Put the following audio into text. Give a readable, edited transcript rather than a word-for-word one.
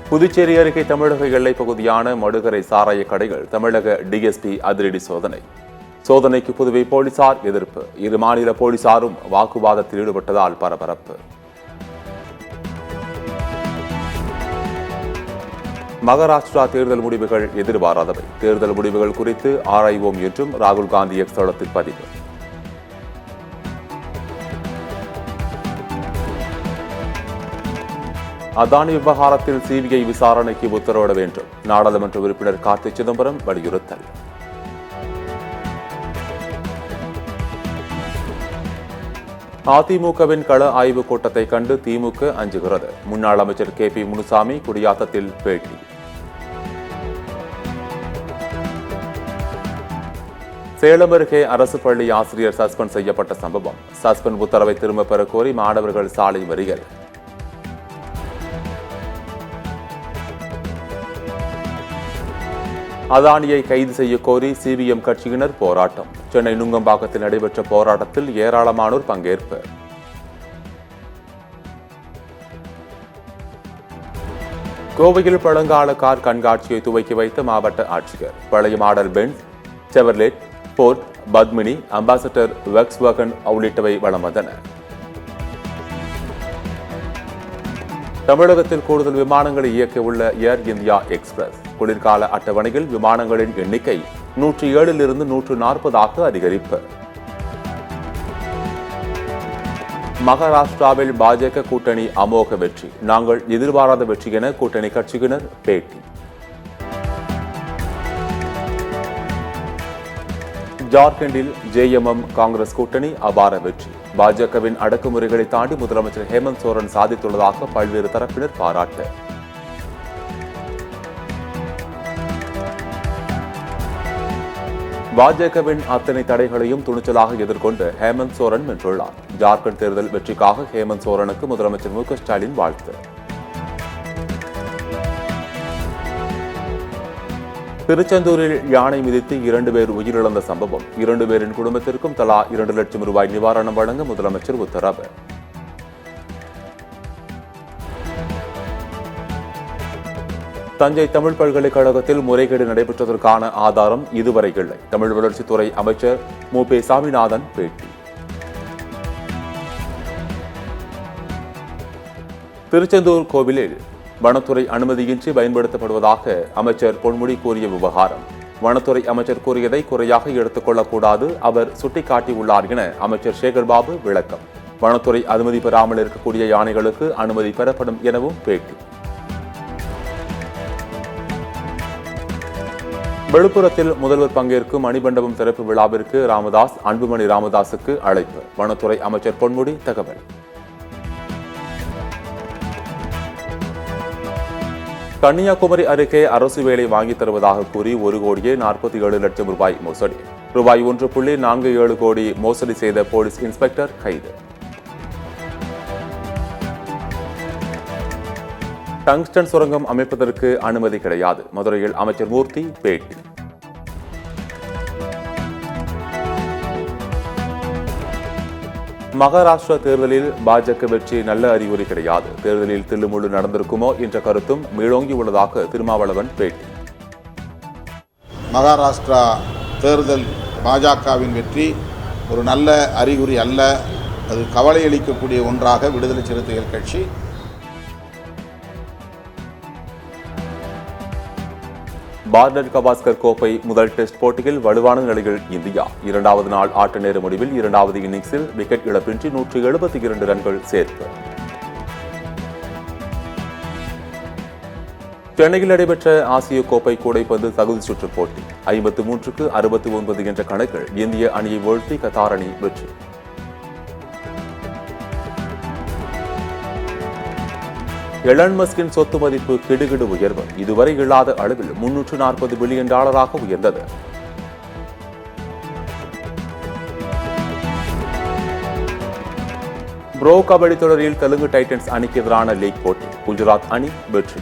புதுச்சேரி அருகே தமிழக எல்லைப் பகுதியான மடுகரை சாராய கடைகள் தமிழக டிஎஸ்பி அதிரடி சோதனை. சோதனைக்கு புதுவை போலீசார் எதிர்ப்பு. இரு மாநில போலீசாரும் வாக்குவாதத்தில் ஈடுபட்டதால் பரபரப்பு. மகாராஷ்டிரா தேர்தல் முடிவுகள் எதிர்பாராதவை. தேர்தல் முடிவுகள் குறித்து ஆராய்வோம் என்றும் ராகுல் காந்தி எக்ஸ் தளத்தில் பதிவு. அதானி விவகாரத்தில் சிபிஐ விசாரணைக்கு உத்தரவிட வேண்டும். நாடாளுமன்ற உறுப்பினர் கார்த்தி சிதம்பரம் வலியுறுத்தல். அதிமுகவின் கள ஆய்வுக் கூட்டத்தை கண்டு திமுக அஞ்சுகிறது. முன்னாள் அமைச்சர் கே பி முனுசாமி குடியாத்தத்தில் பேட்டி. சேலம் அருகே அரசு பள்ளி ஆசிரியர் சஸ்பெண்ட் செய்யப்பட்ட சம்பவம். சஸ்பெண்ட் உத்தரவை திரும்பப் பெற கோரி மாணவர்கள் சாலை மறியல். அதானியை கைது செய்ய கோரி சிபிஎம் கட்சியினர் போராட்டம். சென்னை நுங்கம்பாக்கத்தில் நடைபெற்ற போராட்டத்தில் ஏராளமானோர் பங்கேற்பு. கோவையில் பழங்கால கார் கண்காட்சியை துவக்கி வைத்த மாவட்ட ஆட்சியர். பழைய model Benz, Chevrolet, Ford, Padmini, Ambassador, Volkswagen உள்ளிட்டவை வலம் வந்தன. தமிழகத்தில் கூடுதல் விமானங்களை இயக்க உள்ள ஏர் இந்தியா எக்ஸ்பிரஸ். குளிர்கால அட்டவணையில் விமானங்களின் எண்ணிக்கை 107 140 அதிகரிப்பு. மகாராஷ்டிராவில் பாஜக கூட்டணி அமோக வெற்றி. நாங்கள் எதிர்பாராத வெற்றி என கூட்டணி கட்சியினர் பேட்டி. ஜார்க்கண்டில் ஜேஎம்எம் காங்கிரஸ் கூட்டணி அபார வெற்றி. பாஜகவின் அடக்குமுறைகளை தாண்டி முதலமைச்சர் ஹேமந்த் சோரன் சாதித்துள்ளதாக பல்வேறு தரப்பினர் பாராட்டு. பாஜகவின் அத்தனை தடைகளையும் துணிச்சலாக எதிர்கொண்டு ஹேமந்த் சோரன் வென்றுள்ளார். ஜார்க்கண்ட் தேர்தல் வெற்றிக்காக ஹேமந்த் சோரனுக்கு முதலமைச்சர் மு க ஸ்டாலின் வாழ்த்து. திருச்செந்தூரில் யானை மிதித்து 2 பேர் உயிரிழந்த சம்பவம். 2 பேரின் குடும்பத்திற்கும் தலா 2 லட்சம் ரூபாய் நிவாரணம் வழங்க முதலமைச்சர் உத்தரவு. தஞ்சை தமிழ் பல்கலைக்கழகத்தில் முறைகேடு நடைபெற்றதற்கான ஆதாரம் இதுவரை இல்லை. தமிழ் வளர்ச்சித்துறை அமைச்சர் மு பே சாமிநாதன் பேட்டி. திருச்செந்தூர் கோவிலில் வனத்துறை அனுமதியின்றி பயன்படுத்தப்படுவதாக அமைச்சர் பொன்முடி கூறிய விவகாரம். வனத்துறை அமைச்சர் கூறியதை குறையாக எடுத்துக் கொள்ளக்கூடாது, அவர் சுட்டிக்காட்டியுள்ளார் என அமைச்சர் சேகர்பாபு விளக்கம். வனத்துறை அனுமதி பெறாமல் இருக்கக்கூடிய யானைகளுக்கு அனுமதி பெறப்படும் எனவும் பேட்டி. விழுப்புரத்தில் முதல்வர் பங்கேற்கும் மணிமண்டபம் திறப்பு விழாவிற்கு ராமதாஸ், அன்புமணி ராமதாசுக்கு அழைப்பு. வனத்துறை அமைச்சர் பொன்முடி தகவல். கன்னியாகுமரி அருகே அரசு வேலை வாங்கித் தருவதாக கூறி 1,47,00,000 ரூபாய் மோசடி. ரூபாய் 1.47 கோடி மோசடி செய்த போலீஸ் இன்ஸ்பெக்டர் கைது. டங்ஸ்டன் சுரங்கம் அமைப்பதற்கு அனுமதி கிடையாது. மதுரையில் அமைச்சர் மூர்த்தி பேட்டி. மகாராஷ்டிரா தேர்தலில் பாஜக வெற்றி நல்ல அறிகுறி கிடையாது. தேர்தலில் தில்லுமுள்ளு நடந்திருக்குமோ என்ற கருத்தும் மேலோங்கி உள்ளதாக திருமாவளவன் பேட்டி. மகாராஷ்டிரா தேர்தல் பாஜகவின் வெற்றி ஒரு நல்ல அறிகுறி அல்ல, அது கவலையளிக்கக்கூடிய ஒன்றாக விடுதலை சிறுத்தைகள் கட்சி பார்டர் கவாஸ்கர் கோப்பை முதல் டெஸ்ட் போட்டியில் வலுவான நிலையில் இந்தியா. 2வது நாள் ஆட்ட நேர முடிவில் 2வது இன்னிங்ஸில் விக்கெட் இழப்பின்றி 172 ரன்கள் சேர்ப்பு. சென்னையில் நடைபெற்ற ஆசிய கோப்பை கூடைப்பந்து தகுதி சுற்று போட்டி 53க்கு 69 என்ற கணக்கில் இந்திய அணியை வீழ்த்தி கத்தார் அணி வெற்றி. எலான் மஸ்கின் சொத்து மதிப்பு கிடுகிடு உயர்வு. இதுவரை இல்லாத அளவில் $340 பில்லியன் உயர்ந்தது. ப்ரோ கபடி தொடரில் தெலுங்கு டைட்டன்ஸ் அணிக்கு எதிரான லீக் போட்டி. குஜராத் அணி வெற்றி.